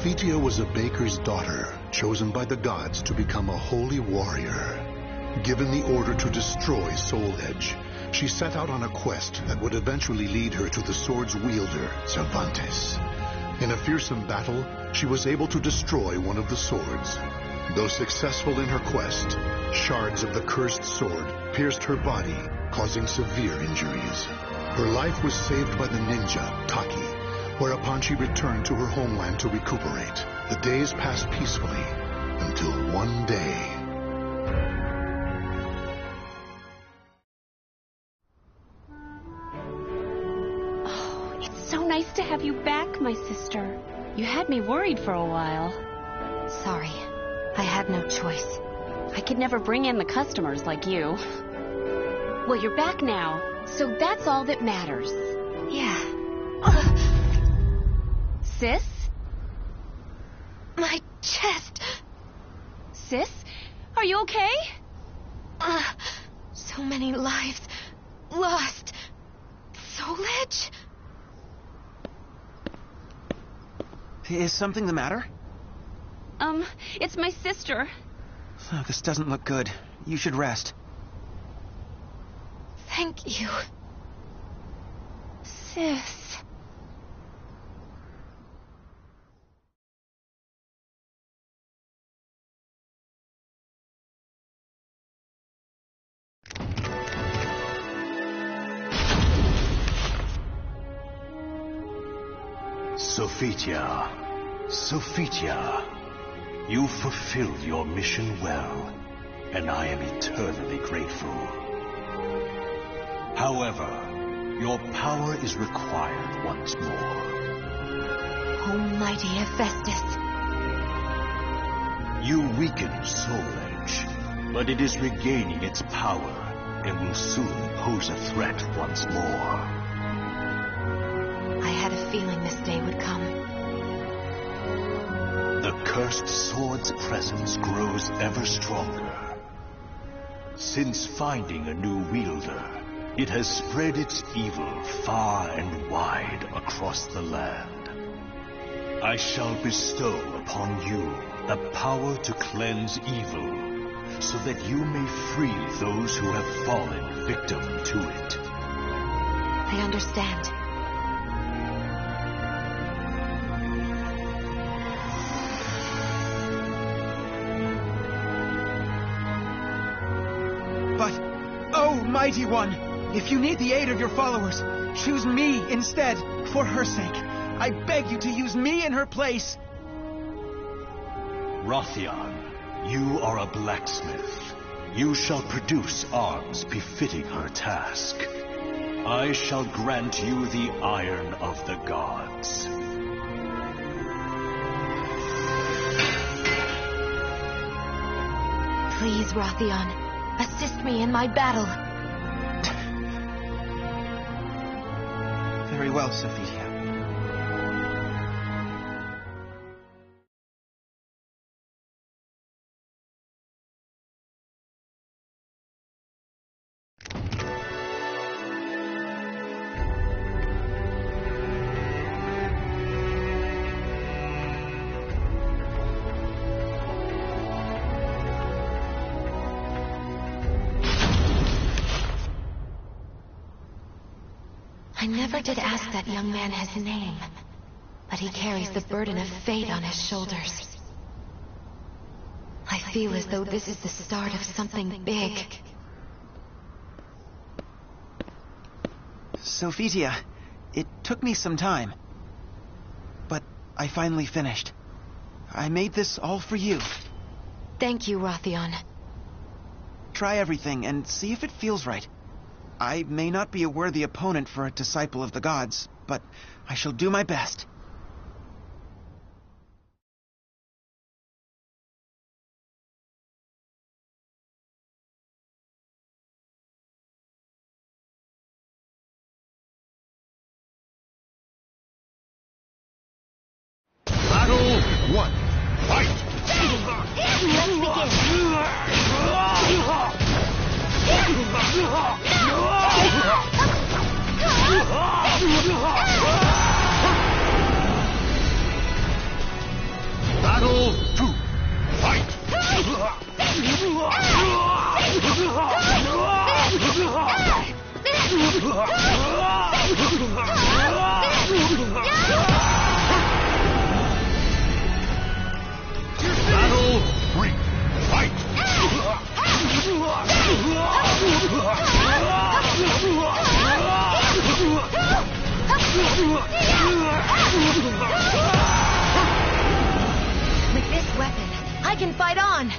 Sophitia was a baker's daughter, chosen by the gods to become a holy warrior. Given the order to destroy Soul Edge, she set out on a quest that would eventually lead her to the sword's wielder, Cervantes. In a fearsome battle, she was able to destroy one of the swords. Though successful in her quest, shards of the cursed sword pierced her body, causing severe injuries. Her life was saved by the ninja, Taki, whereupon she returned to her homeland to recuperate. The days passed peacefully until one day. Oh, it's so nice to have you back, my sister. You had me worried for a while. Sorry, I had no choice. I could never bring in the customers like you. Well, you're back now, so that's all that matters. Yeah. Sis? My chest. Sis? Are you okay? So many lives lost. Soul Edge? Is something the matter? It's my sister. Oh, this doesn't look good. You should rest. Thank you. Sis. Sophitia, you fulfilled your mission well, and I am eternally grateful. However, your power is required once more. Almighty Hephaestus. You weakened Soul Edge, but it is regaining its power and will soon pose a threat once more. I had a feeling this day would come. The cursed sword's presence grows ever stronger. Since finding a new wielder, it has spread its evil far and wide across the land. I shall bestow upon you the power to cleanse evil, so that you may free those who have fallen victim to it. I understand. But, oh, Mighty One, if you need the aid of your followers, choose me instead, for her sake. I beg you to use me in her place. Rothion, you are a blacksmith. You shall produce arms befitting her task. I shall grant you the iron of the gods. Please, Rothion, assist me in my battle. Very well, Sophitia. I never did ask that young man his name, but he carries the burden of fate on his shoulders. I feel as though this is the start of something big. Sophitia, it took me some time, but I finally finished. I made this all for you. Thank you, Rothion. Try everything and see if it feels right. I may not be a worthy opponent for a disciple of the gods, but I shall do my best. Battle 1. Fight! Let's begin. With this weapon, I can fight on!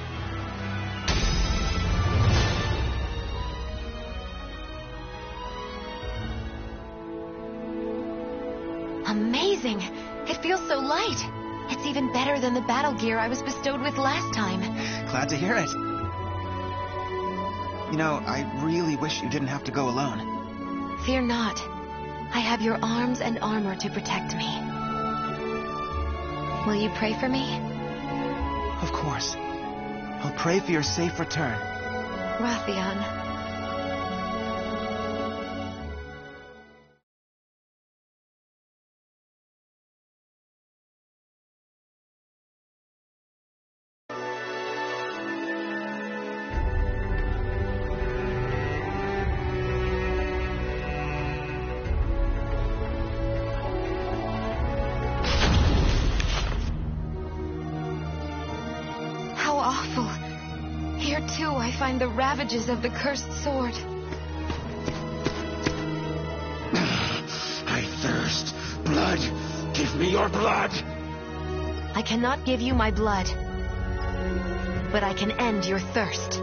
Amazing! It feels so light! It's even better than the battle gear I was bestowed with last time. Glad to hear it. You know, I really wish you didn't have to go alone. Fear not. I have your arms and armor to protect me. Will you pray for me? Of course. I'll pray for your safe return. Rathian. Awful. Here, too, I find the ravages of the cursed sword. I thirst. Blood. Give me your blood. I cannot give you my blood, but I can end your thirst.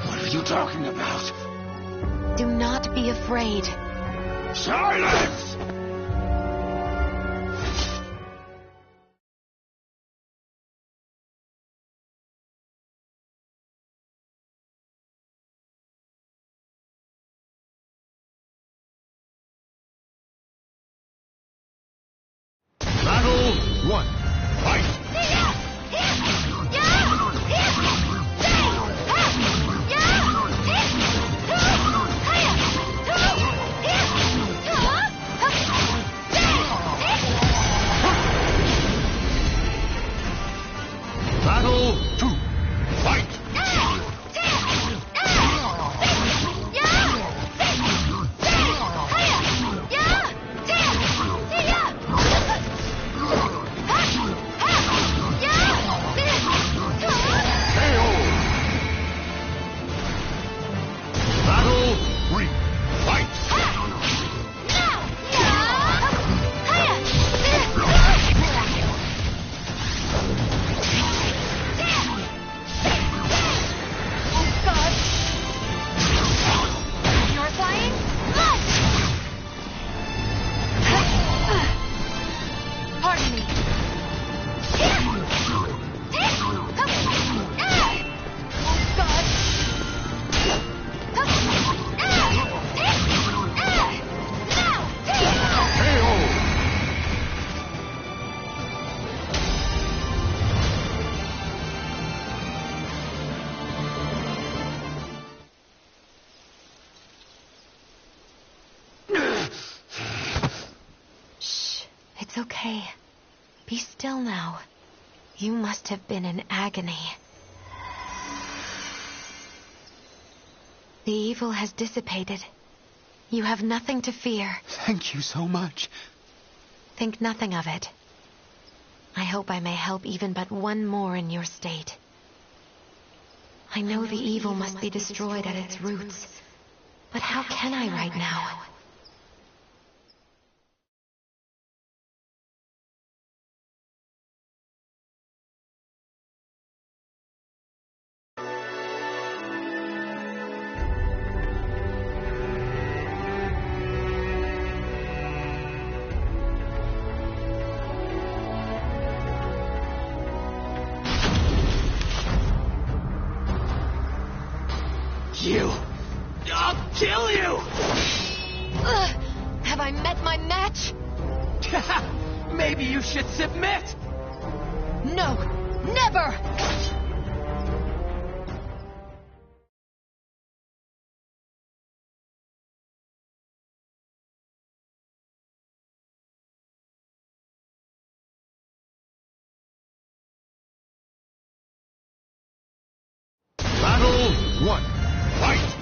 What are you talking about? Do not be afraid. Silence! Battle 1. Fight! Battle 2. Fight! Battle 3. Fight! Purifying? Pardon me. Shh, it's okay. Be still now. You must have been in agony. The evil has dissipated. You have nothing to fear. Thank you so much. Think nothing of it. I hope I may help even but one more in your state. I know the evil must be destroyed at its roots, but how can I right now? You! I'll kill you! Have I met my match? Maybe you should submit! No, never! Battle 1. Fight!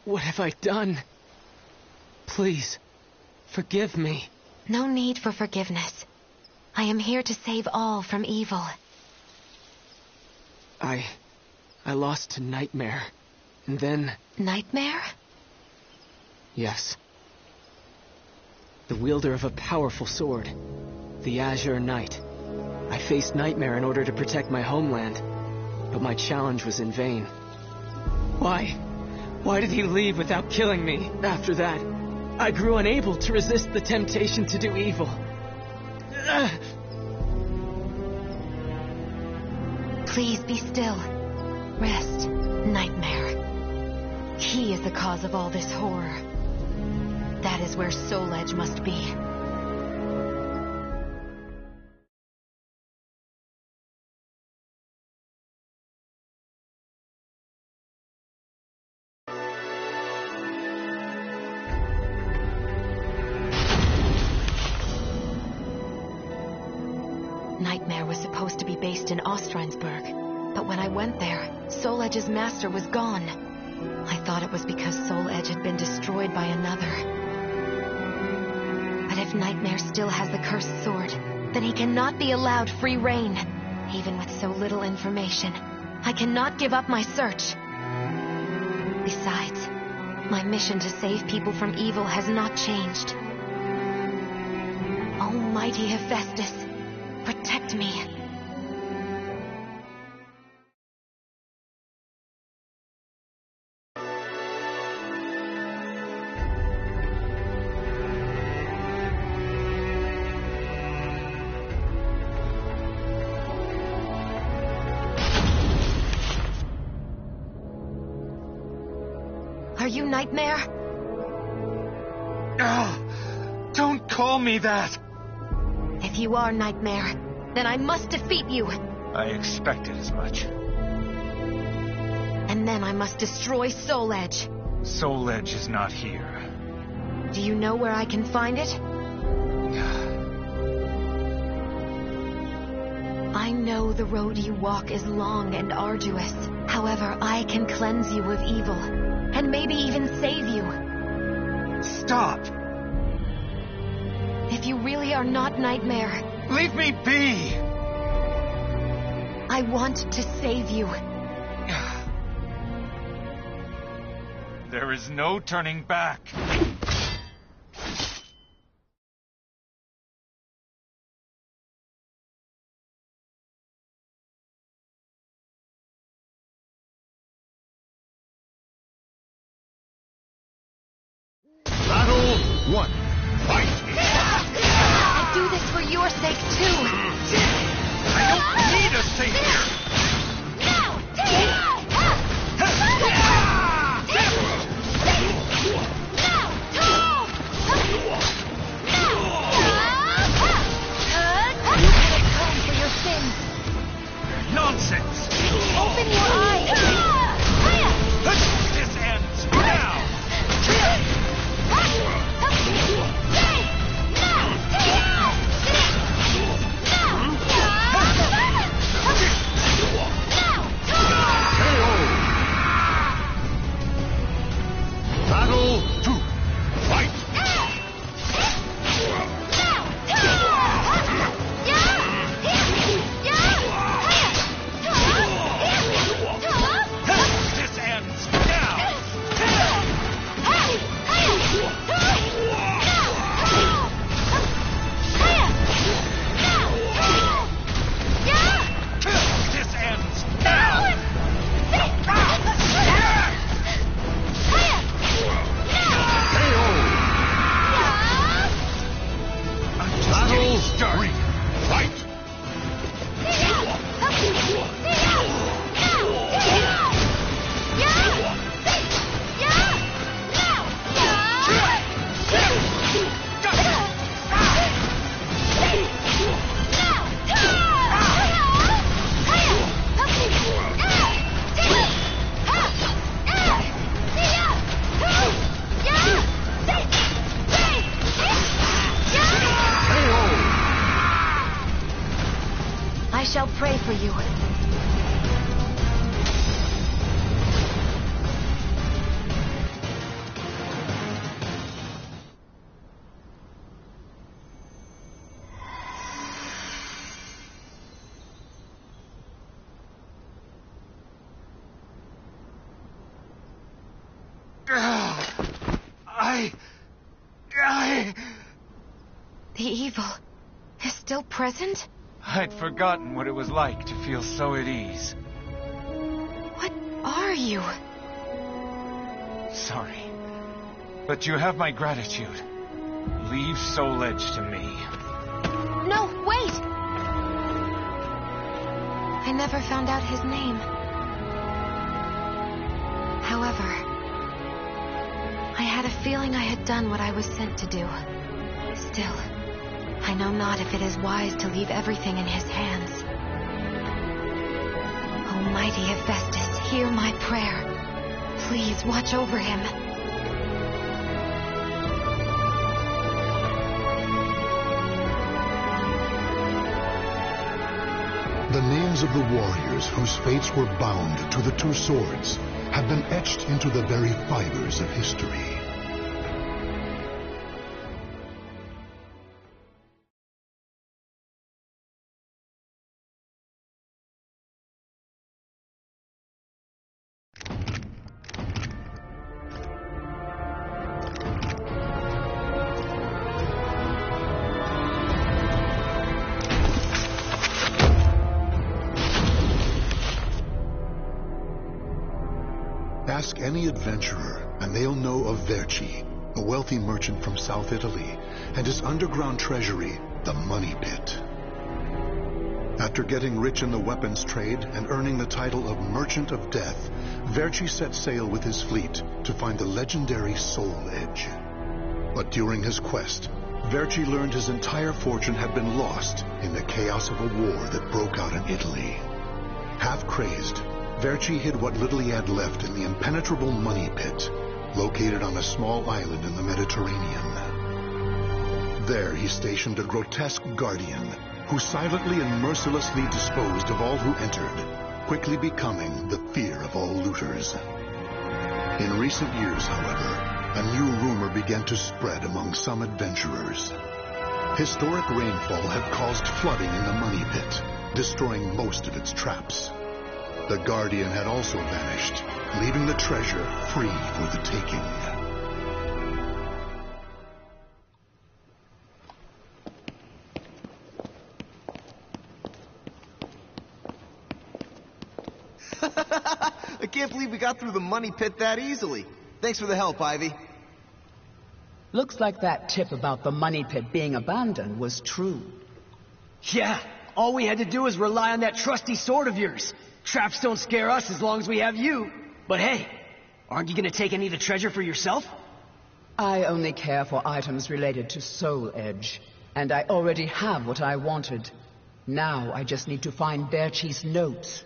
What have I done? Please, forgive me. No need for forgiveness. I am here to save all from evil. I lost to Nightmare, and then... Nightmare? Yes. The wielder of a powerful sword, the Azure Knight. I faced Nightmare in order to protect my homeland, but my challenge was in vain. Why? Why did he leave without killing me? After that, I grew unable to resist the temptation to do evil. Please be still. Rest, Nightmare. He is the cause of all this horror. That is where Soul Edge must be. Nightmare was supposed to be based in Ostrensburg, but when I went there, Soul Edge's master was gone. I thought it was because Soul Edge had been destroyed by another. But if Nightmare still has the cursed sword, then he cannot be allowed free reign. Even with so little information, I cannot give up my search. Besides, my mission to save people from evil has not changed. Almighty Hephaestus, protect me. Are you Nightmare? Don't call me that! If you are Nightmare, then I must defeat you. I expected as much. And then I must destroy Soul Edge. Soul Edge is not here. Do you know where I can find it? I know the road you walk is long and arduous. However, I can cleanse you of evil, and maybe even save you. Stop! If you really are not Nightmare... Leave me be! I want to save you. There is no turning back. Battle 1. Fight! I do this for your sake, too. I don't need a savior! Atone for your sins. Nonsense! Open your eyes. This ends now! Battle 2. Fight! This ends now! This ends now! Battle Start. 3. Fight! I shall pray for you. The evil is still present? I'd forgotten what it was like to feel so at ease. What are you? Sorry. But you have my gratitude. Leave Soul Edge to me. No, wait! I never found out his name. However, I had a feeling I had done what I was sent to do. Still, I know not if it is wise to leave everything in his hands. Almighty Hephaestus, hear my prayer. Please watch over him. The names of the warriors whose fates were bound to the two swords have been etched into the very fibers of history. Ask any adventurer, and they'll know of Verci, a wealthy merchant from South Italy, and his underground treasury, the Money Pit. After getting rich in the weapons trade and earning the title of Merchant of Death, Verci set sail with his fleet to find the legendary Soul Edge. But during his quest, Verci learned his entire fortune had been lost in the chaos of a war that broke out in Italy. Half crazed, Verci hid what little he had left in the impenetrable Money Pit, located on a small island in the Mediterranean. There he stationed a grotesque guardian, who silently and mercilessly disposed of all who entered, quickly becoming the fear of all looters. In recent years, however, a new rumor began to spread among some adventurers. Historic rainfall had caused flooding in the Money Pit, destroying most of its traps. The Guardian had also vanished, leaving the treasure free for the taking. I can't believe we got through the Money Pit that easily. Thanks for the help, Ivy. Looks like that tip about the Money Pit being abandoned was true. Yeah, all we had to do was rely on that trusty sword of yours. Traps don't scare us as long as we have you. But hey, aren't you gonna take any of the treasure for yourself? I only care for items related to Soul Edge, and I already have what I wanted. Now I just need to find Verci's notes.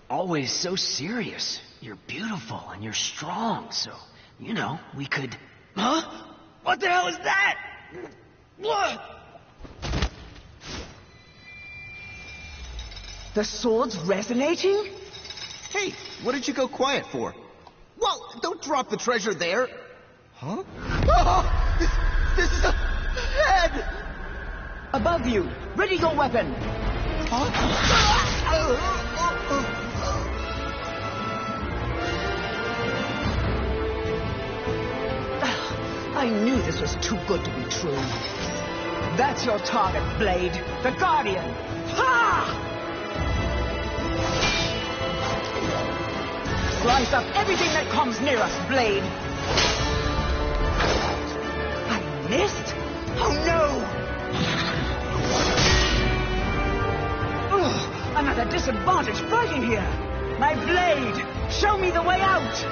Always so serious. You're beautiful and you're strong, so, you know, we could... Huh? What the hell is that? What? The sword's resonating? Hey, what did you go quiet for? Well, don't drop the treasure there. Huh? Oh, this is a head! Above you! Ready your weapon! Huh? I knew this was too good to be true. That's your target, Blade. The Guardian. Ha! Slice up everything that comes near us, Blade. I missed? Oh no! Ugh, I'm at a disadvantage fighting here. My blade, show me the way out.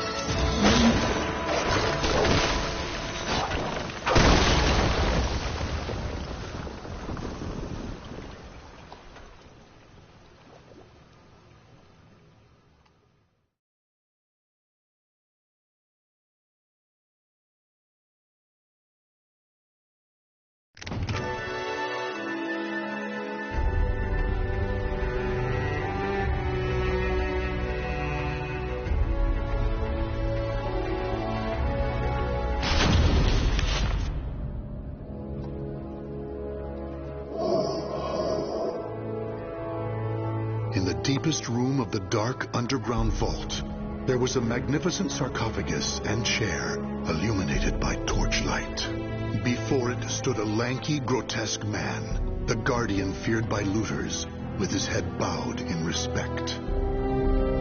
In the deepest room of the dark underground vault, There was a magnificent sarcophagus and chair illuminated by torchlight. Before it stood a lanky, grotesque man, the guardian feared by looters, with his head bowed in respect.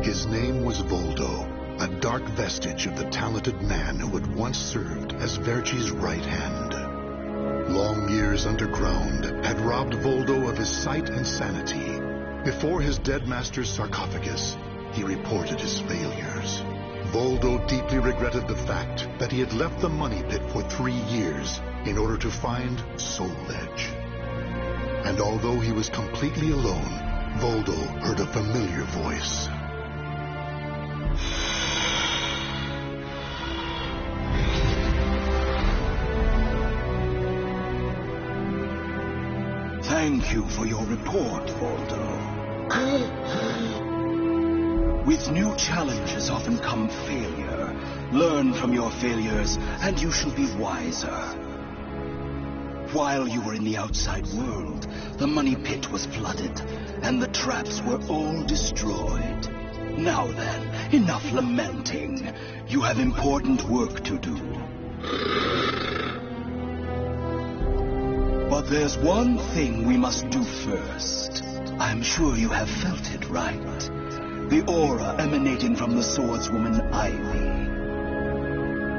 His name was Voldo, a dark vestige of the talented man who had once served as Verci's right hand. Long years underground had robbed Voldo of his sight and sanity. Before his dead master's sarcophagus, he reported his failures. Voldo deeply regretted the fact that he had left the money pit for 3 years in order to find Soul Edge. And although he was completely alone, Voldo heard a familiar voice. Thank you for your report, Voldo. With new challenges often come failure. Learn from your failures, and you shall be wiser. While you were in the outside world, the money pit was flooded, and the traps were all destroyed. Now then, enough lamenting. You have important work to do. But there's one thing we must do first. I'm sure you have felt it, right? The aura emanating from the swordswoman Ivy.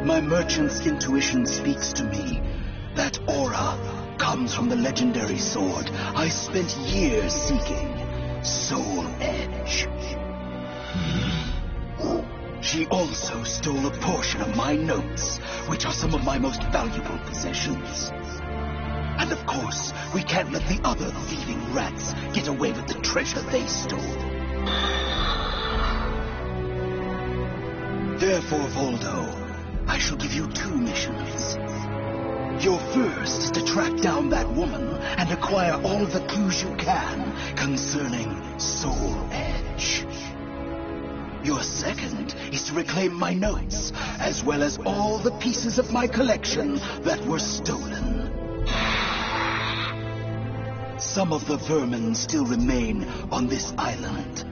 My merchant's intuition speaks to me. That aura comes from the legendary sword I spent years seeking, Soul Edge. She also stole a portion of my notes, which are some of my most valuable possessions. And of course, we can't let the other thieving rats get away with the treasure they stole. Therefore, Voldo, I shall give you 2 missions. Your first is to track down that woman and acquire all the clues you can concerning Soul Edge. Your second is to reclaim my notes, as well as all the pieces of my collection that were stolen. Some of the vermin still remain on this island.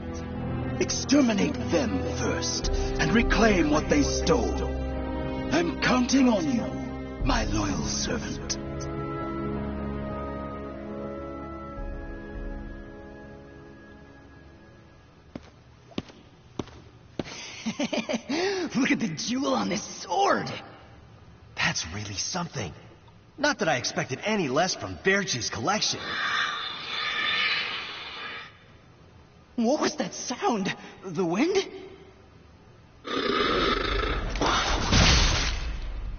Exterminate them first, and reclaim what they stole. I'm counting on you, my loyal servant. Look at the jewel on this sword! That's really something. Not that I expected any less from Verci's collection. What was that sound? The wind?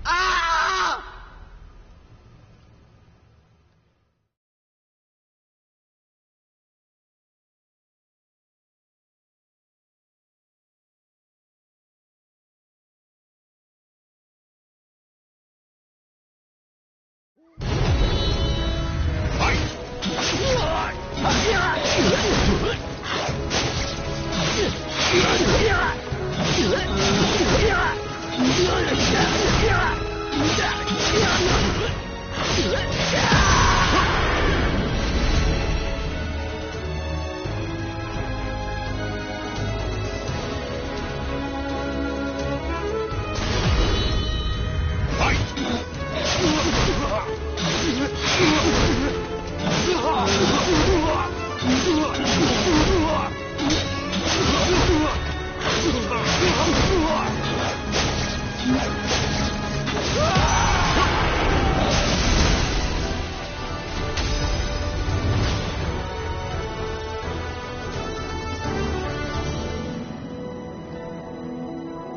Ah!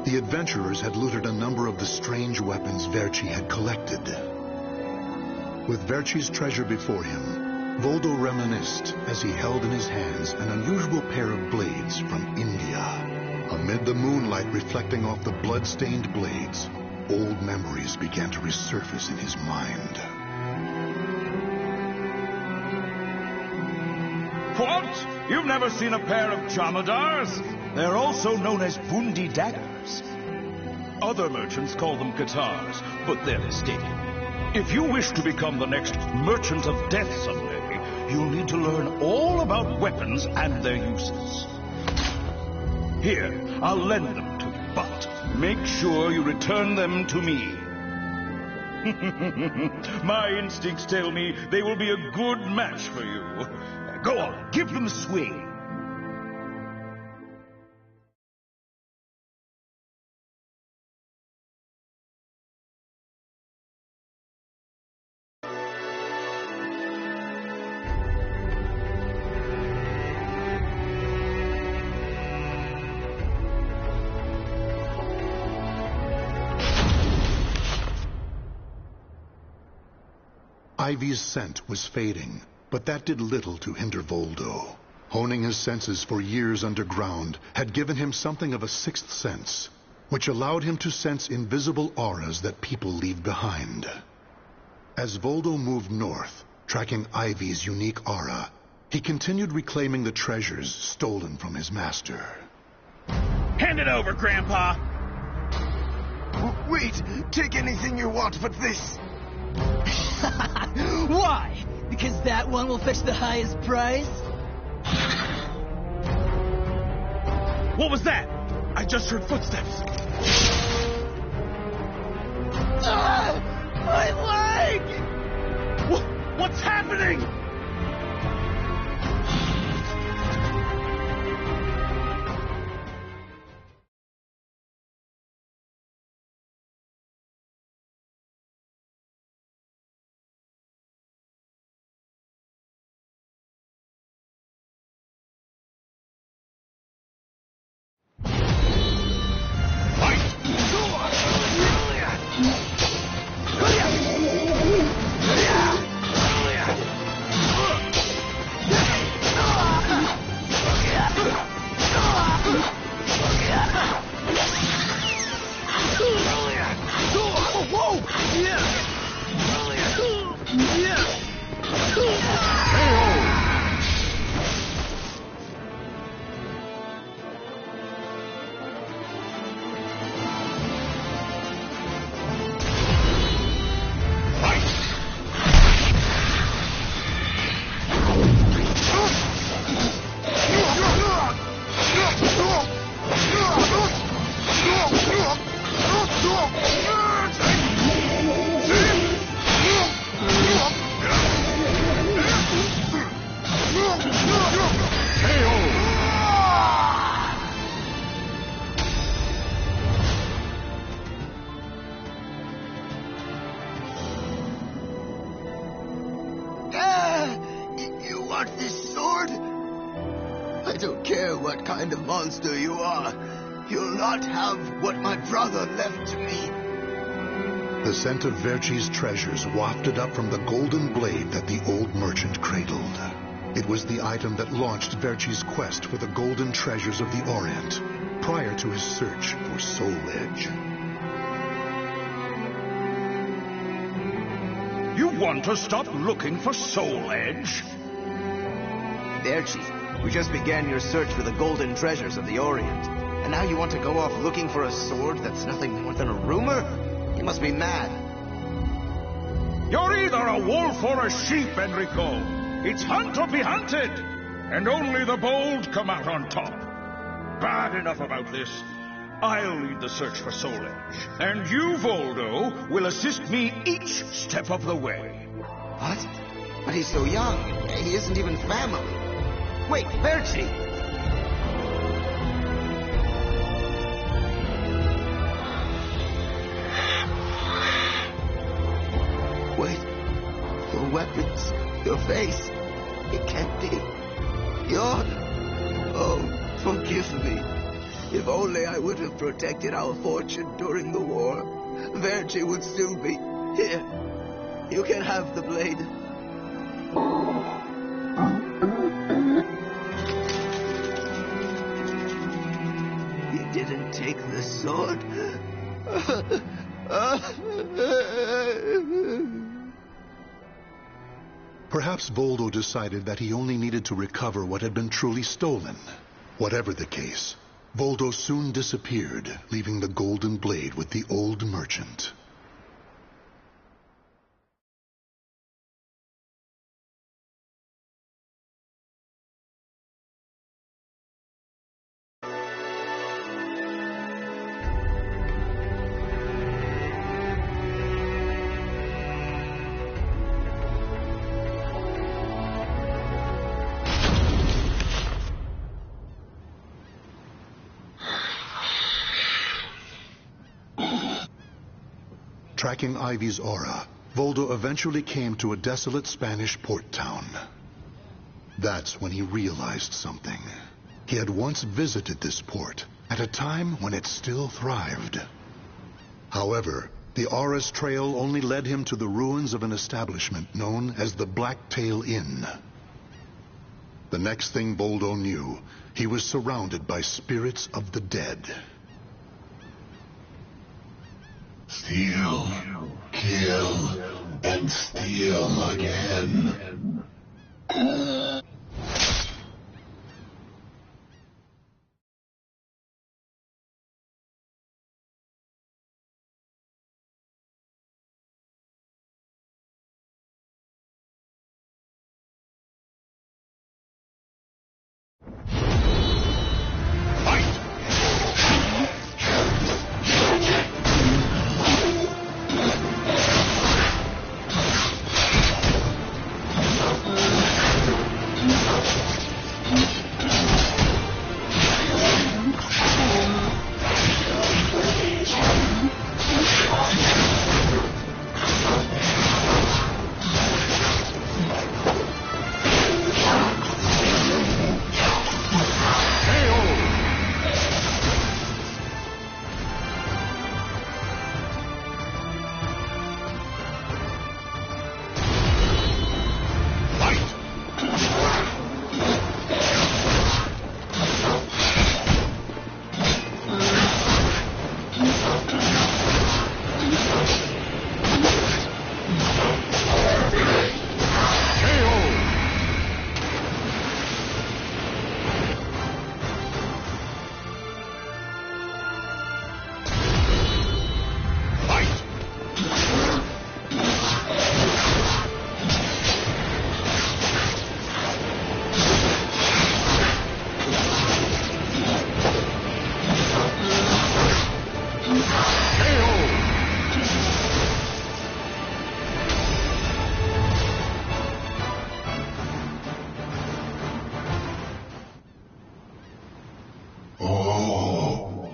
The adventurers had looted a number of the strange weapons Verci had collected. With Verci's treasure before him, Voldo reminisced as he held in his hands an unusual pair of blades from India. Amid the moonlight reflecting off the blood-stained blades, old memories began to resurface in his mind. What? You've never seen a pair of Jamadars? They're also known as Bundi daggers. Other merchants call them Katars, but they're mistaken. If you wish to become the next merchant of death someday, you'll need to learn all about weapons and their uses. Here, I'll lend them to But make sure you return them to me. My instincts tell me they will be a good match for you. Go on, give them a swing. Ivy's scent was fading, but that did little to hinder Voldo. Honing his senses for years underground had given him something of a sixth sense, which allowed him to sense invisible auras that people leave behind. As Voldo moved north, tracking Ivy's unique aura, he continued reclaiming the treasures stolen from his master. Hand it over, Grandpa! Wait! Take anything you want but this! Why? Because that one will fetch the highest price? What was that? I just heard footsteps. My leg! What's happening? I don't care what kind of monster you are. You'll not have what my brother left to me. The scent of Verci's treasures wafted up from the golden blade that the old merchant cradled. It was the item that launched Verci's quest for the golden treasures of the Orient, prior to his search for Soul Edge. You want to stop looking for Soul Edge? Verci, we just began your search for the golden treasures of the Orient. And now you want to go off looking for a sword that's nothing more than a rumor? You must be mad. You're either a wolf or a sheep, Enrico. It's hunt or be hunted. And only the bold come out on top. Bad enough about this. I'll lead the search for Soul Edge. And you, Voldo, will assist me each step of the way. What? But he's so young. He isn't even family. Wait, Verci! Wait. Your weapons, your face. It can't be. You're... Oh, forgive me. If only I would have protected our fortune during the war, Verci would still be here. You can have the blade. You didn't take the sword. Perhaps Voldo decided that he only needed to recover what had been truly stolen. Whatever the case, Voldo soon disappeared, leaving the golden blade with the old merchant. tracking Ivy's aura, Voldo eventually came to a desolate Spanish port town. That's when he realized something. He had once visited this port, at a time when it still thrived. However, the aura's trail only led him to the ruins of an establishment known as the Blacktail Inn. The next thing Voldo knew, he was surrounded by spirits of the dead. Steal, kill, and steal again.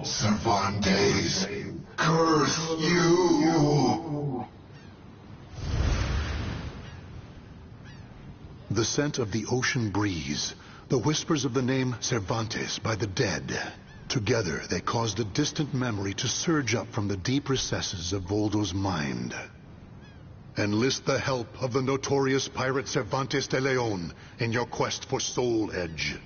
Cervantes, curse you! The scent of the ocean breeze, the whispers of the name Cervantes by the dead. Together, they caused a distant memory to surge up from the deep recesses of Voldo's mind. Enlist the help of the notorious pirate Cervantes de Leon in your quest for Soul Edge.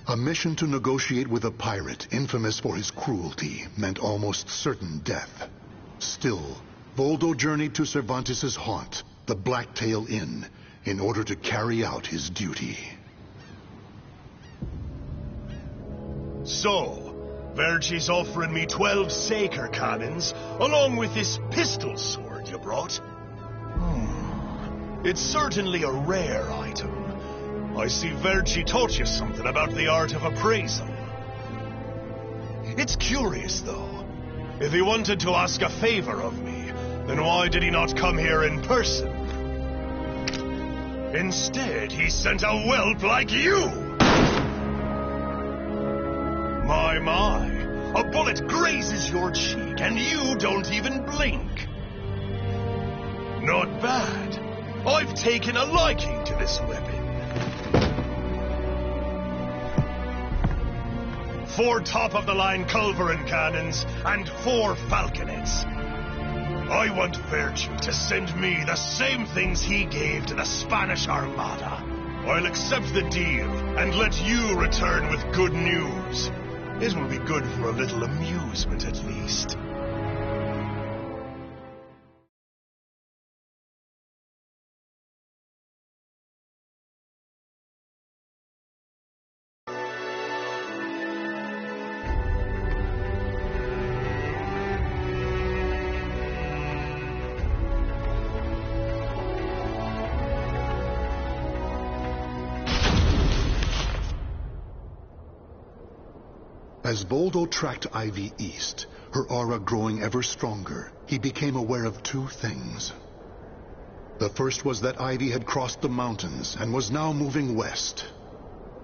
A mission to negotiate with a pirate infamous for his cruelty meant almost certain death. Still, Voldo journeyed to Cervantes' haunt, the Blacktail Inn, in order to carry out his duty. So, Verci's offering me 12 Saker cannons, along with this pistol sword you brought. It's certainly a rare item. I see Verci taught you something about the art of appraisal. It's curious, though. If he wanted to ask a favor of me, then why did he not come here in person? Instead, he sent a whelp like you! My, a bullet grazes your cheek and you don't even blink. Not bad. I've taken a liking to this weapon. 4 top-of-the-line culverin cannons and 4 falconets. I want Verci to send me the same things he gave to the Spanish Armada. I'll accept the deal and let you return with good news. It will be good for a little amusement, at least. As Voldo tracked Ivy east, her aura growing ever stronger, he became aware of 2 things. The first was that Ivy had crossed the mountains and was now moving west.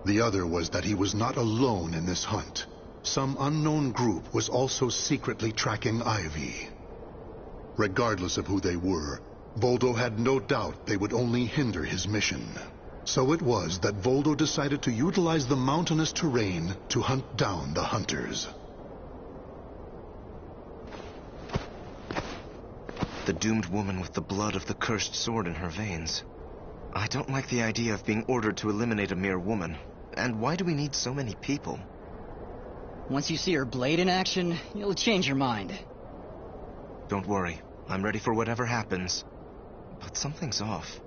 The other was that he was not alone in this hunt. Some unknown group was also secretly tracking Ivy. Regardless of who they were, Voldo had no doubt they would only hinder his mission. So it was that Voldo decided to utilize the mountainous terrain to hunt down the hunters. The doomed woman with the blood of the cursed sword in her veins. I don't like the idea of being ordered to eliminate a mere woman. And why do we need so many people? Once you see her blade in action, you'll change your mind. Don't worry. I'm ready for whatever happens. But something's off.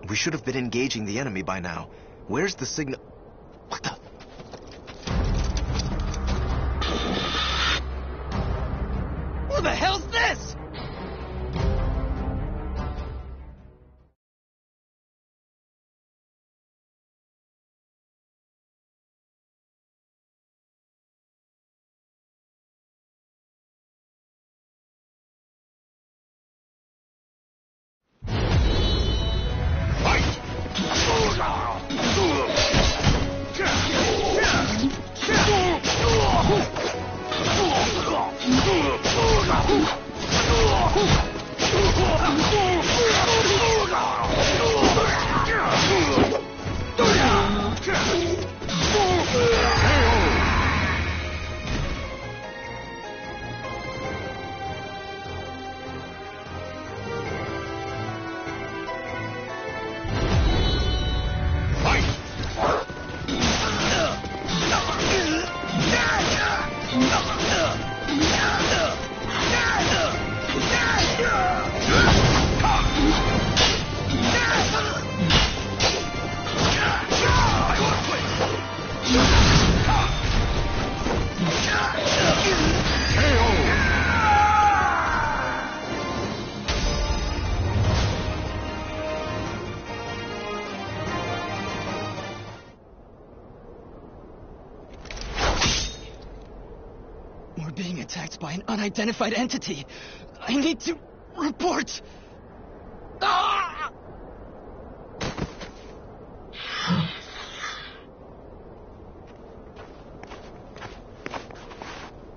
We should have been engaging the enemy by now. Where's the signal? What the? What the hell's this? We're being attacked by an unidentified entity. I need to report. Ah!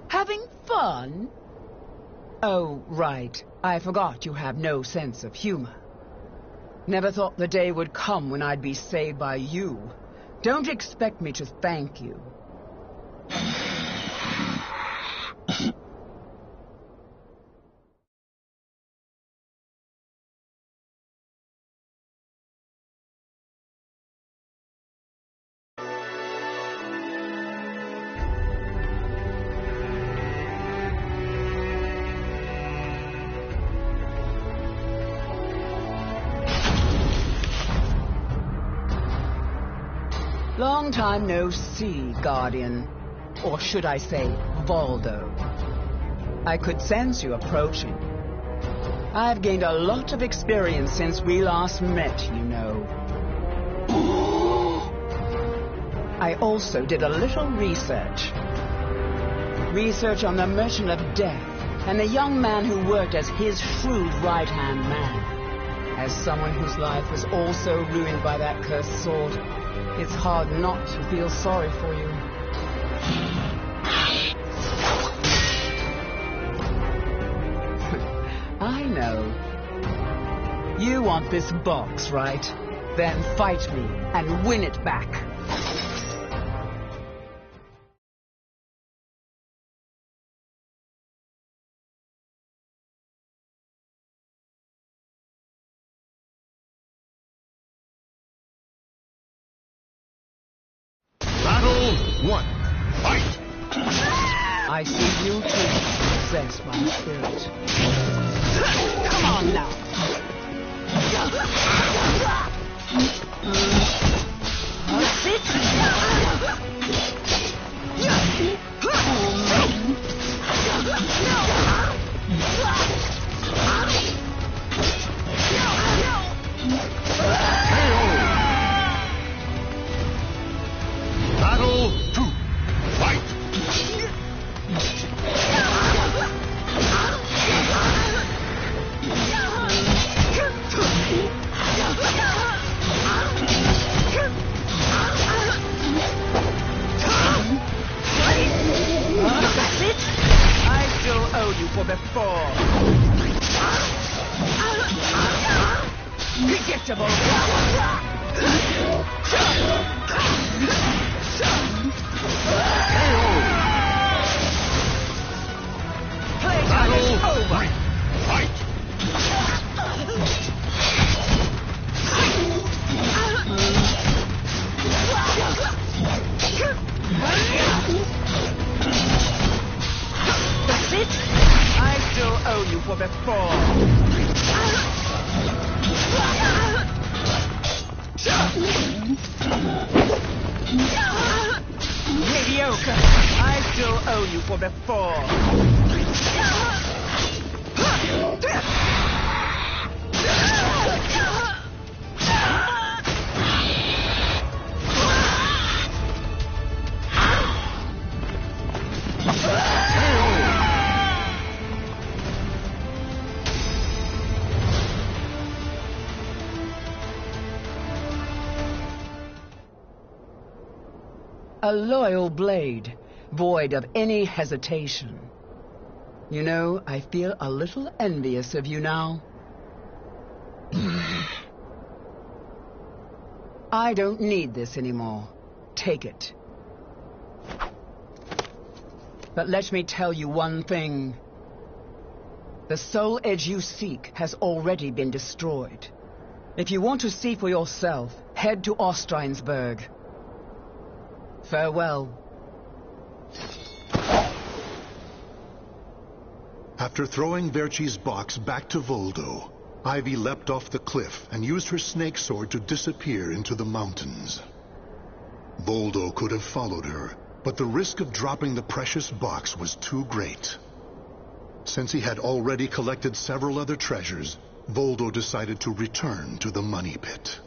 Having fun? Oh, right. I forgot you have no sense of humor. Never thought the day would come when I'd be saved by you. Don't expect me to thank you. Long time no see, Guardian. Or should I say, Voldo. I could sense you approaching. I've gained a lot of experience since we last met, you know. I also did a little research. Research on the Merchant of Death and the young man who worked as his shrewd right-hand man. As someone whose life was also ruined by that cursed sword, it's hard not to feel sorry for you. I know. You want this box, right? Then fight me and win it back. Battle 1. Fight! I see you too, possessed by the spirit. Come on now. That's Battle 2. Fight! That's it? I still owe you for before. unforgettable. Playtime is over. Fight! That's it? I still owe you for before. Mediocre. I still owe you for before. A loyal blade, void of any hesitation. You know, I feel a little envious of you now. I don't need this anymore. Take it. But let me tell you one thing. The soul edge you seek has already been destroyed. If you want to see for yourself, head to Ostreinsburg. Farewell. After throwing Verci's box back to Voldo, Ivy leapt off the cliff and used her snake sword to disappear into the mountains. Voldo could have followed her, but the risk of dropping the precious box was too great. Since he had already collected several other treasures, Voldo decided to return to the money pit.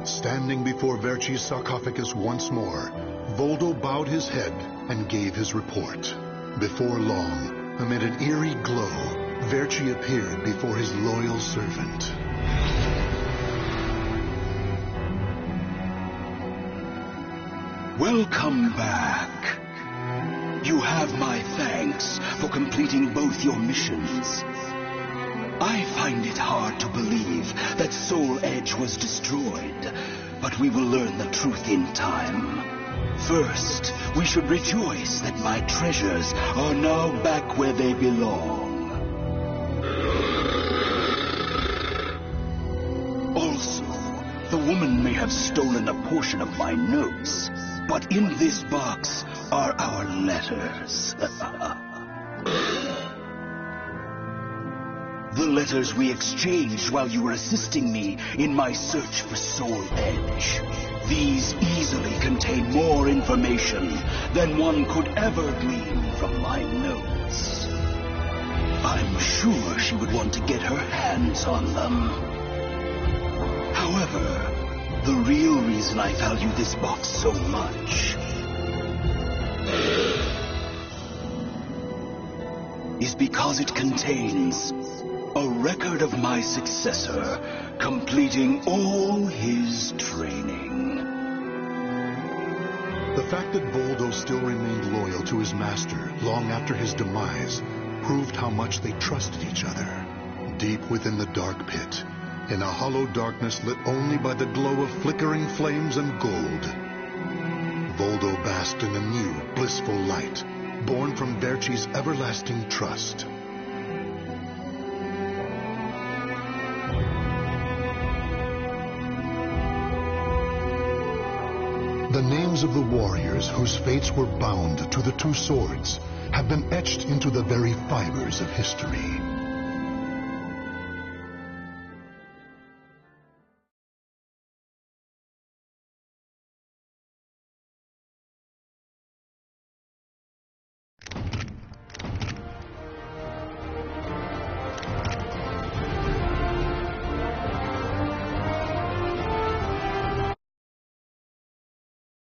Standing before Verci's sarcophagus once more, Voldo bowed his head and gave his report. Before long, amid an eerie glow, Verci appeared before his loyal servant. Welcome back. You have my thanks for completing both your missions. I find it hard to believe that Soul Edge was destroyed, but we will learn the truth in time. First, we should rejoice that my treasures are now back where they belong. Also, the woman may have stolen a portion of my notes, but in this box are our letters. The letters we exchanged while you were assisting me in my search for Soul Edge. These easily contain more information than one could ever glean from my notes. I'm sure she would want to get her hands on them. However, the real reason I value this box so much is because it contains a record of my successor completing all his training. The fact that Voldo still remained loyal to his master long after his demise proved how much they trusted each other. Deep within the dark pit, in a hollow darkness lit only by the glow of flickering flames and gold, Voldo basked in a new, blissful light, born from Verci's everlasting trust. The names of the warriors whose fates were bound to the two swords have been etched into the very fibers of history.